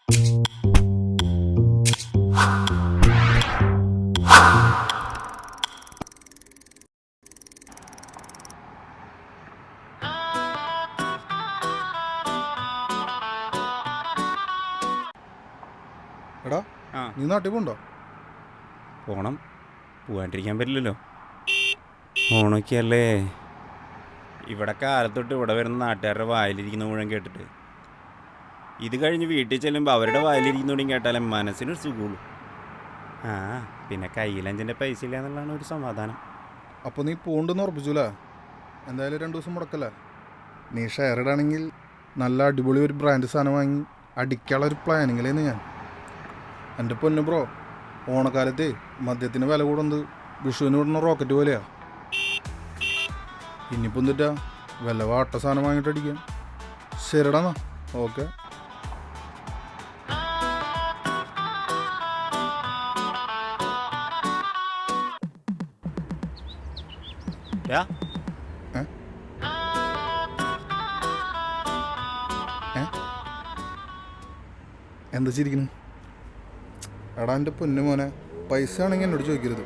എടാ നീ നാട്ടിൽ പോണ്ടോ? പോണം, പോകാണ്ടിരിക്കാൻ പറ്റില്ലല്ലോ. ഓണൊക്കെയല്ലേ. ഇവിടെ കാലത്തൊട്ട് ഇവിടെ വരുന്ന നാട്ടുകാരുടെ വായിലിരിക്കുന്ന മുഴുവൻ കേട്ടിട്ട് ഇത് കഴിഞ്ഞ് വീട്ടിൽ ചെല്ലുമ്പോൾ അവരുടെ വായിലിരിക്കുന്നതും കേട്ടാലേ മനസ്സിനൊരു സുഖമുള്ളൂ. ആ പിന്നെ കയ്യിലഞ്ചിൻ്റെ പൈസ ഇല്ല എന്നുള്ളതാണ് ഒരു സമാധാനം. അപ്പോൾ നീ പോണ്ടെന്ന് ഉറപ്പിച്ചൂലേ? എന്തായാലും 2 ദിവസം മുടക്കല്ലേ? നീ ഷെയർ ഇടാണെങ്കിൽ നല്ല അടിപൊളി ഒരു ബ്രാൻഡ് സാധനം വാങ്ങി അടിക്കാനുള്ള ഒരു പ്ലാനിങ്ങിലേന്ന് ഞാൻ. എൻ്റെ പൊന്നു ബ്രോ, ഓണക്കാലത്തെ മദ്യത്തിന് വില കൂടുന്നത് വിഷുവിന് വിടുന്ന റോക്കറ്റ് പോലെയാ. ഇനിയിപ്പോൾ എന്തിട്ടാ വല്ല വാട്ട സാധനം വാങ്ങിയിട്ട് അടിക്കാം. ശരിടാ, ഓക്കെ. എന്താ ചിരിക്കുന്നു? എടാ എൻ്റെ പൊന്നു മോനെ, പൈസ ആണെങ്കിൽ എന്നോട് ചോദിക്കരുത്.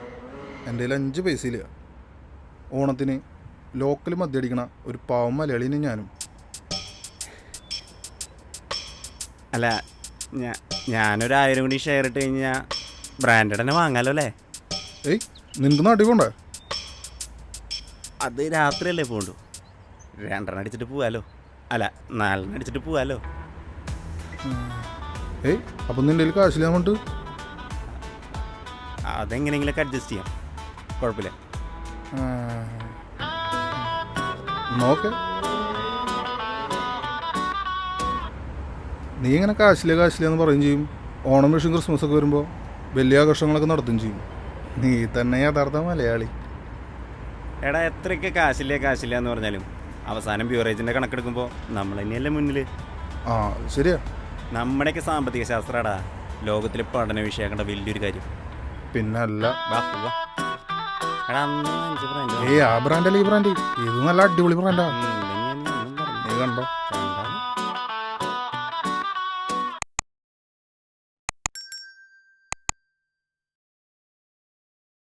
എൻ്റെ കയ്യിൽ 5 പൈസ ഇല്ല. ഓണത്തിന് ലോക്കൽ മദ്യം അടിക്കണ ഒരു പാവം മലയാളീനെ ഞാനും. അല്ല, ഞാനൊരു 1000 കൂടി ഷെയർ ഇട്ട് കഴിഞ്ഞാൽ ബ്രാൻഡഡ് തന്നെ വാങ്ങാലോ അല്ലേ? ഏയ്, നിന്റെ നാട്ടിൽ പോണ്ടേ? അത് രാത്രിയല്ലേ പോകണ്ടു. 2 അടിച്ചിട്ട് പോവാലോ. അല്ല, 4 അടിച്ചിട്ട് പോവാലോ. ഏയ്, അപ്പം നിൻ്റെ കയ്യിൽ കാശില്ല കൊണ്ട് അതെങ്ങനെയെങ്കിലൊക്കെ അഡ്ജസ്റ്റ് ചെയ്യാം, കുഴപ്പമില്ല. നോക്കെ, നീ ഇങ്ങനെ കാശില്ലെന്ന് പറയും ചെയ്യും. ഓണം, വിഷു, ക്രിസ്മസ് ഒക്കെ വരുമ്പോൾ വലിയ ആഘോഷങ്ങളൊക്കെ നടത്തുകയും ചെയ്യും. നീ തന്നെ യഥാർത്ഥ മലയാളി. എടാ, എത്രയൊക്കെ കാശില്ല എന്ന് പറഞ്ഞാലും അവസാനം ബ്യൂറേജിൻ്റെ കണക്കെടുക്കുമ്പോൾ നമ്മൾ തന്നെയല്ലേ മുന്നിൽ. ആ, ശരിയാ. നമ്മുടെയൊക്കെ സാമ്പത്തിക ശാസ്ത്രടാ ലോകത്തിലെ പഠന വിഷയമാക്കേണ്ട വലിയൊരു കാര്യം. പിന്നല്ല. എടാ, അന്ന് 5 ബ്രാൻഡ്. ആ ബ്രാൻഡല്ലേ ഈ ബ്രാൻഡ്? ഇത് നല്ല അടിപൊളി ബ്രാൻഡാ. നീ കണ്ടോ?